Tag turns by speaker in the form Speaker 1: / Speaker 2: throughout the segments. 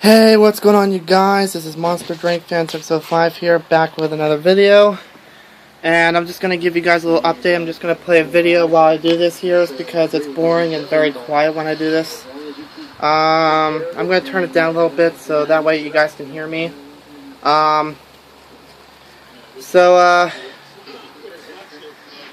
Speaker 1: Hey, what's going on, you guys? This is Monster Drink Fan 605 here, back with another video. And I'm just going to give you guys a little update. I'm just going to play a video while I do this here, because it's boring and very quiet when I do this. I'm going to turn it down a little bit so that way you guys can hear me.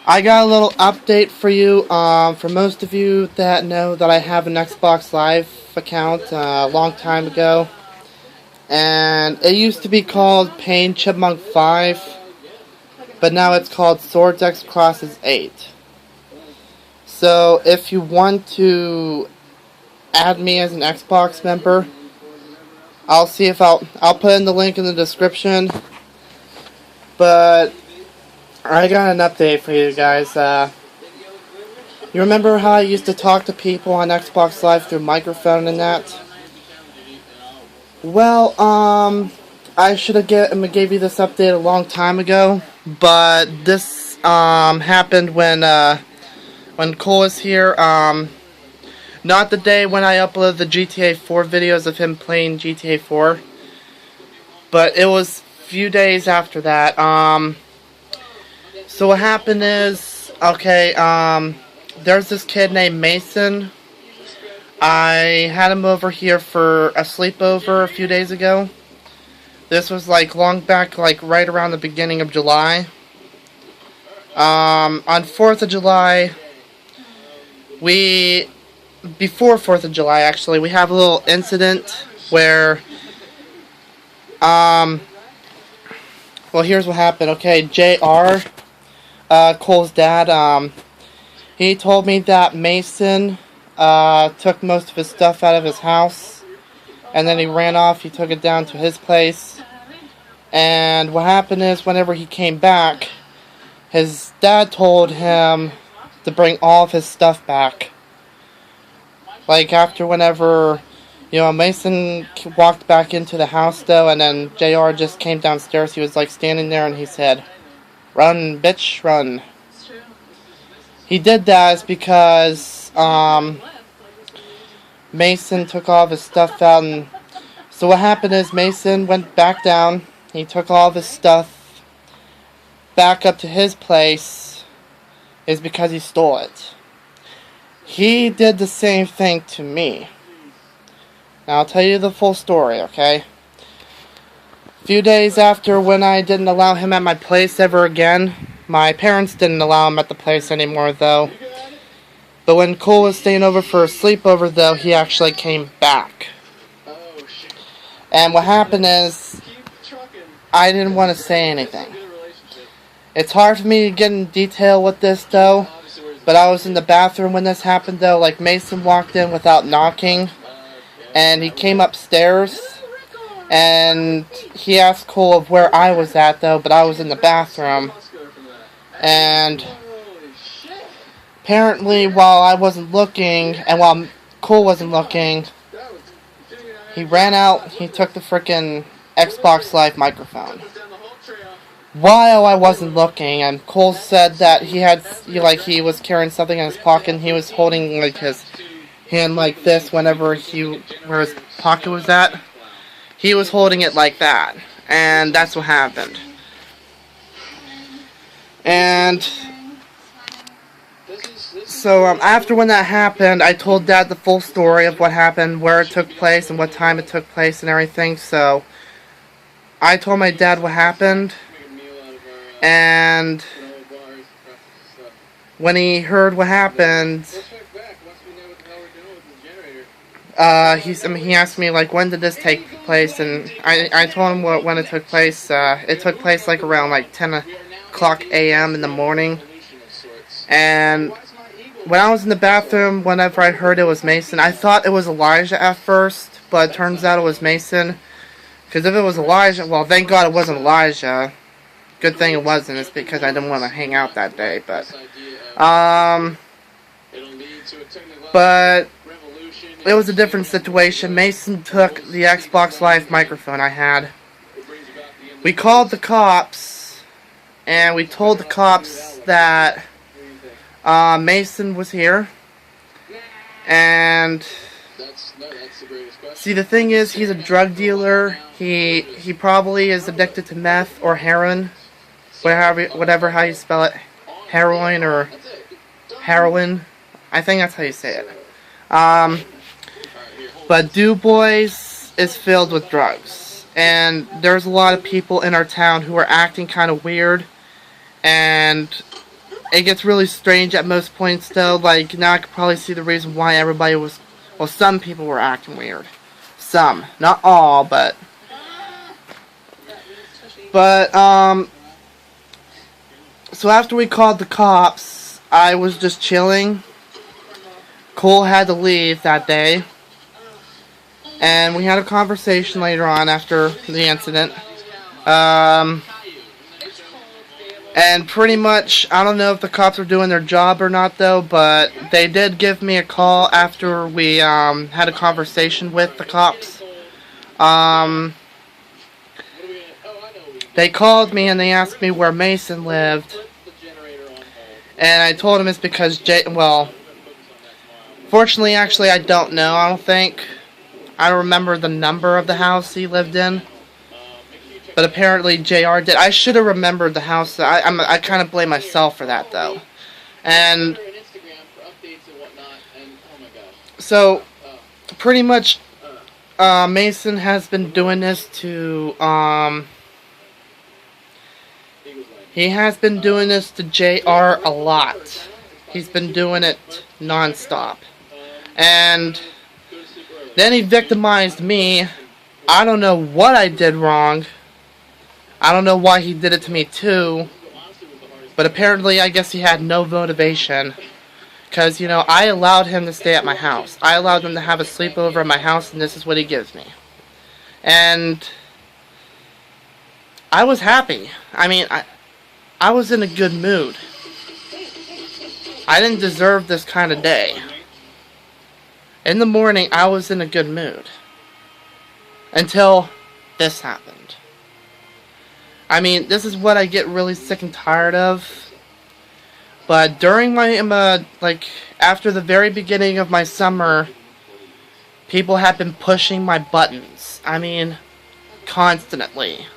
Speaker 1: I got a little update for you. For most of you that know that I have an Xbox Live account a long time ago, and it used to be called Pain Chipmunk 5, but now it's called Swords X Crosses 8. So if you want to add me as an Xbox member, I'll see if I'll put in the link in the description. But I got an update for you guys. You remember how I used to talk to people on Xbox Live through microphone and that? Well, I should have gave you this update a long time ago, but this happened when Cole was here. Not the day when I uploaded the GTA 4 videos of him playing GTA 4, but it was a few days after that. So what happened is, okay, there's this kid named Mason. I had him over here for a sleepover a few days ago. This was like long back, like right around the beginning of July. On 4th of July, before 4th of July actually, we have a little incident where, well, here's what happened. Okay, JR, Cole's dad, he told me that Mason took most of his stuff out of his house, and then he ran off. He took it down to his place, and what happened is, whenever he came back, his dad told him to bring all of his stuff back. Like, after whenever, you know, Mason walked back into the house though, and then JR just came downstairs. He was like standing there and he said, "Run, bitch, run." He did that is because Mason took all of his stuff out, and so what happened is Mason went back down. He took all of his stuff back up to his place is because he stole it. He did the same thing to me. Now I'll tell you the full story, okay? A few days after, when I didn't allow him at my place ever again, my parents didn't allow him at the place anymore though. But when Cole was staying over for a sleepover though, he actually came back. And what happened is, I didn't want to say anything. It's hard for me to get in detail with this though, but I was in the bathroom when this happened though. Like, Mason walked in without knocking, and he came upstairs, and he asked Cole of where I was at though, but I was in the bathroom. And apparently, while I wasn't looking, and while Cole wasn't looking, he ran out, he took the frickin' Xbox Live microphone. While I wasn't looking, and Cole said that he was carrying something in his pocket, and he was holding like his hand like this whenever where his pocket was at. He was holding it like that, and that's what happened. And so after when that happened, I told Dad the full story of what happened, where it took place, and what time it took place, and everything. So I told my dad what happened, and when he heard what happened, he asked me, like, when did this take place, and I told him when it took place. It took place like around like 10 o'clock a.m. in the morning. And when I was in the bathroom, whenever I heard it was Mason, I thought it was Elijah at first, but it turns out it was Mason. Because if it was Elijah, well, thank God it wasn't Elijah. Good thing it wasn't. It's because I didn't want to hang out that day. But it was a different situation. Mason took the Xbox Live microphone I had. We called the cops, and we told the cops that Mason was here, and See, the thing is, he's a drug dealer. He probably is addicted to meth or heroin, whatever how you spell it, heroin or heroin. I think that's how you say it. But Du Bois is filled with drugs, and there's a lot of people in our town who are acting kind of weird, and it gets really strange at most points though. Like, now I could probably see the reason why everybody was, well, some people were acting weird. Some. Not all, but so after we called the cops, I was just chilling. Cole had to leave that day, and we had a conversation later on after the incident. And pretty much, I don't know if the cops are doing their job or not though, but they did give me a call after we had a conversation with the cops. They called me and they asked me where Mason lived, and I told him it's because fortunately, actually, I don't know. I don't think I don't remember the number of the house he lived in. But apparently JR did. I should have remembered the house. I kind of blame myself for that, though. And so, pretty much, Mason has been doing this to, he has been doing this to JR a lot. He's been doing it non-stop. And then he victimized me. I don't know what I did wrong. I don't know why he did it to me too, but apparently I guess he had no motivation, because, you know, I allowed him to stay at my house. I allowed him to have a sleepover at my house, and this is what he gives me. And I was happy. I mean, I was in a good mood. I didn't deserve this kind of day. In the morning, I was in a good mood. Until this happened. I mean, this is what I get really sick and tired of. But during my, after the very beginning of my summer, people have been pushing my buttons. I mean, constantly.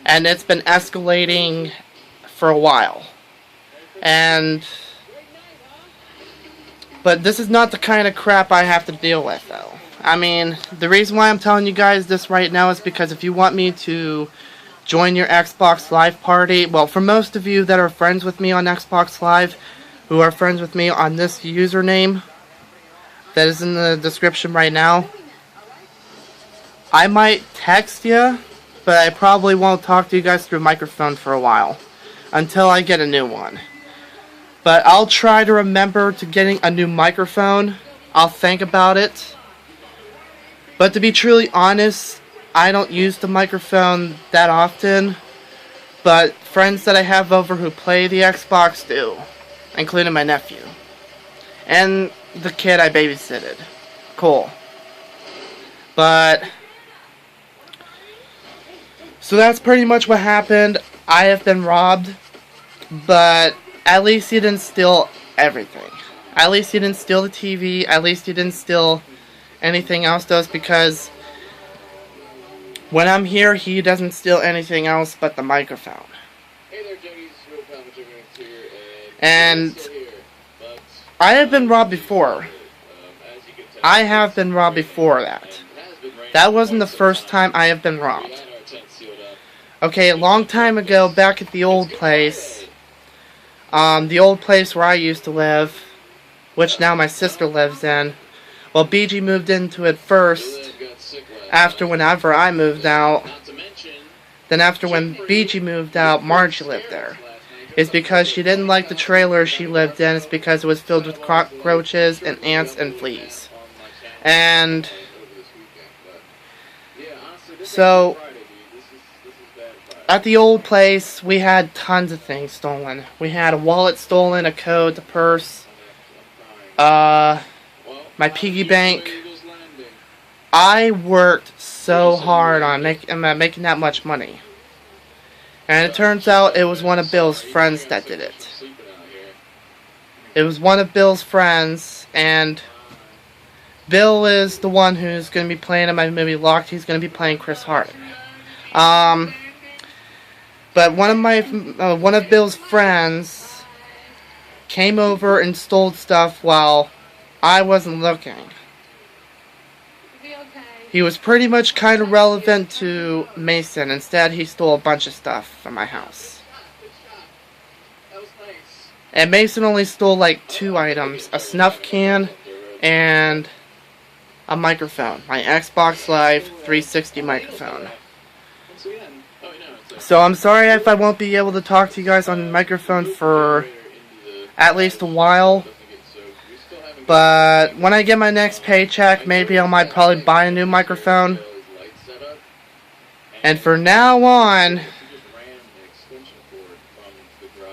Speaker 1: And it's been escalating for a while. But this is not the kind of crap I have to deal with, though. I mean, the reason why I'm telling you guys this right now is because if you want me to join your Xbox Live party, well, for most of you that are friends with me on Xbox Live, who are friends with me on this username that is in the description right now, I might text you, but I probably won't talk to you guys through microphone for a while, until I get a new one. But I'll try to remember to getting a new microphone. I'll think about it. But to be truly honest, I don't use the microphone that often, but friends that I have over who play the Xbox do, including my nephew. And the kid I babysitted. Cool. But, so that's pretty much what happened. I have been robbed, but at least he didn't steal everything. At least he didn't steal the TV, at least he didn't steal anything else, though, because when I'm here, he doesn't steal anything else but the microphone. And I have been robbed before. I have been robbed before that. That wasn't the first time I have been robbed. Okay, a long time ago, back at the old place where I used to live, which now my sister lives in, well, BG moved into it first, after whenever I moved out. Then after when BG moved out, Margie lived there. It's because she didn't like the trailer she lived in. It's because it was filled with cockroaches and ants and fleas. And so at the old place, we had tons of things stolen. We had a wallet stolen, a coat, a purse, my piggy bank. I worked so hard on making that much money. And it turns out it was one of Bill's friends that did it. It was one of Bill's friends, and Bill is the one who's going to be playing in my movie Locked. He's going to be playing Chris Hart. But one of Bill's friends came over and stole stuff while I wasn't looking. He was pretty much kind of relevant to Mason. Instead, he stole a bunch of stuff from my house. And Mason only stole like 2 items. A snuff can and a microphone. My Xbox Live 360 microphone. So I'm sorry if I won't be able to talk to you guys on the microphone for at least a while. But when I get my next paycheck, maybe I might probably buy a new microphone. And for now on,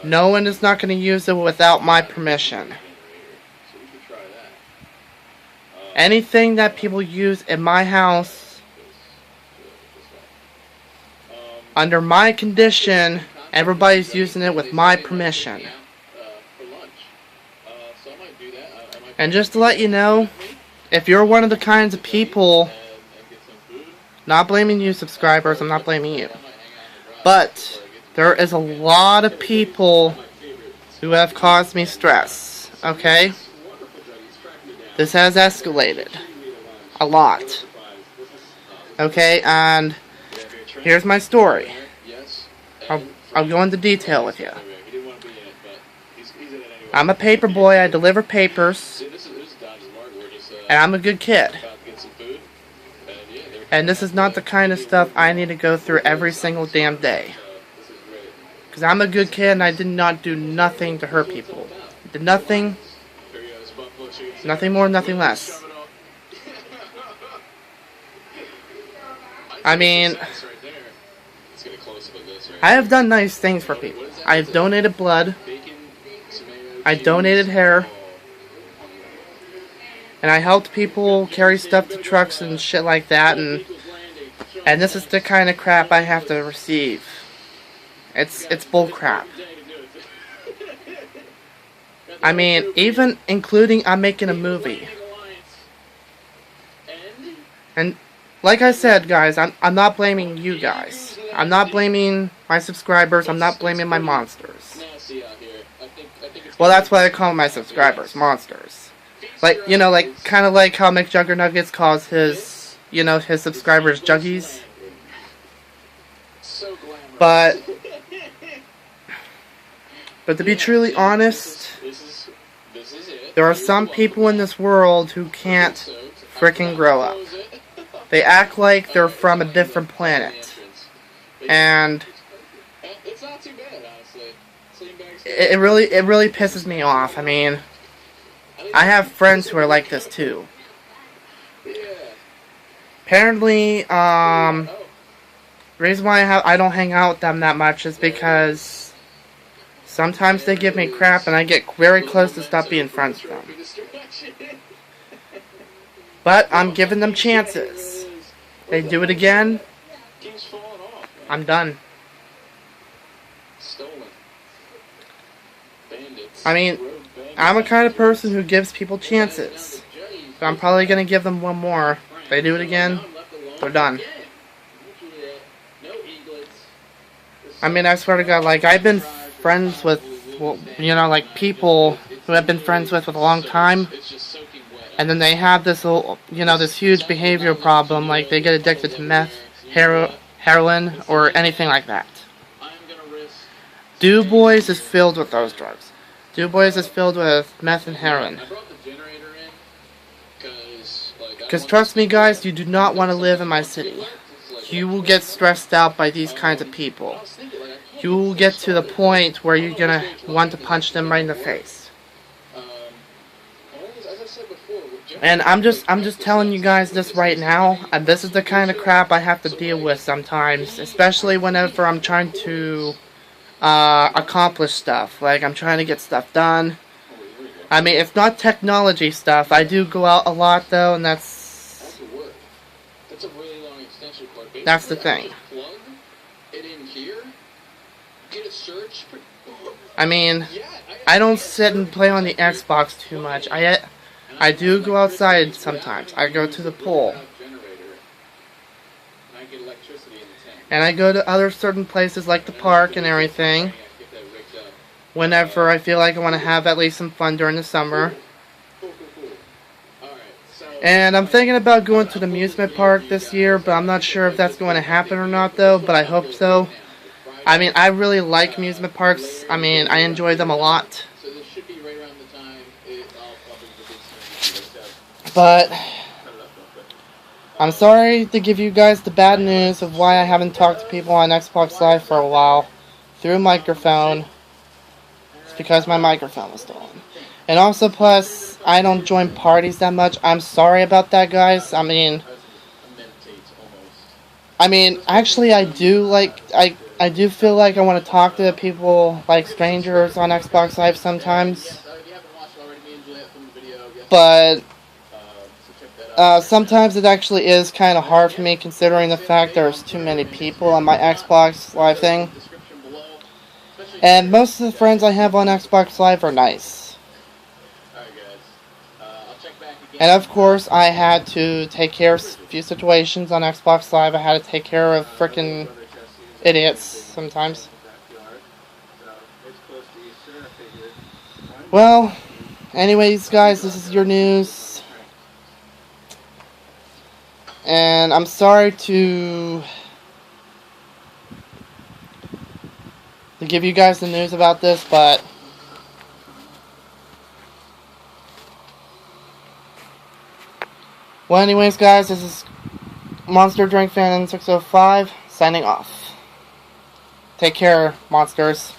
Speaker 1: no one is not going to use it without my permission. Anything that people use in my house, under my condition, everybody's using it with my permission. And just to let you know, if you're one of the kinds of people, not blaming you subscribers, I'm not blaming you, but there is a lot of people who have caused me stress, okay? This has escalated a lot, okay? And here's my story. I'll go into detail with you. I'm a paper boy, I deliver papers, and I'm a good kid. And this is not the kind of stuff I need to go through every single damn day. Because I'm a good kid and I did not do nothing to hurt people. Did nothing more, nothing less. I mean, I have done nice things for people. I have donated blood. I donated hair. And I helped people carry stuff to trucks and shit like that. And this is the kind of crap I have to receive. It's bull crap. I mean, even including I'm making a movie. And like I said, guys, I'm not blaming you guys. I'm not blaming my subscribers. I'm not blaming my monsters. Well, that's why I call my subscribers monsters. Like, you know, like kind of like how McJuggernuggets calls his, you know, his subscribers juggies. But to be truly honest, there are some people in this world who can't frickin' grow up. They act like they're from a different planet. And it really pisses me off. I mean, I have friends who are like this too. Apparently, the reason why I don't hang out with them that much is because sometimes they give me crap and I get very close to stop being friends with them. But I'm giving them chances. They do it again, I'm done. I mean, I'm a kind of person who gives people chances. So I'm probably going to give them one more. If they do it again, they're done. I mean, I swear to God, like, I've been friends with, well, you know, like, people who I've been friends with a long time. And then they have this, you know, this huge behavioral problem, like they get addicted to meth, heroin, or anything like that. Du Bois is filled with those drugs. Du Bois is filled with meth and heroin. Because trust me, guys, you do not want to live in my city. You will get stressed out by these kinds of people. You will get to the point where you're going to want to punch them right in the face. And I'm just telling you guys this right now, and this is the kind of crap I have to deal with sometimes, especially whenever I'm trying to accomplish stuff. Like, I'm trying to get stuff done. I mean, it's not technology stuff. I do go out a lot, though, and that's the thing. I mean, I don't sit and play on the Xbox too much. I do go outside sometimes. I go to the pool. And I go to other certain places like the park and everything. Whenever I feel like I want to have at least some fun during the summer. And I'm thinking about going to the amusement park this year, but I'm not sure if that's going to happen or not though, but I hope so. I mean, I really like amusement parks. I mean, I enjoy them a lot. But I'm sorry to give you guys the bad news of why I haven't talked to people on Xbox Live for a while through a microphone. It's because my microphone was stolen. And also, plus, I don't join parties that much. I'm sorry about that, guys. I mean, actually, I do feel like I want to talk to people like strangers on Xbox Live sometimes. But sometimes it actually is kind of hard for me, considering the fact there's too many people on my Xbox Live thing. And most of the friends I have on Xbox Live are nice. And of course, I had to take care of a few situations on Xbox Live. I had to take care of frickin' idiots sometimes. Well, anyways, guys, this is your news. And I'm sorry to give you guys the news about this, but well, anyways, guys, this is Monster Drink Fan 605 signing off. Take care, monsters.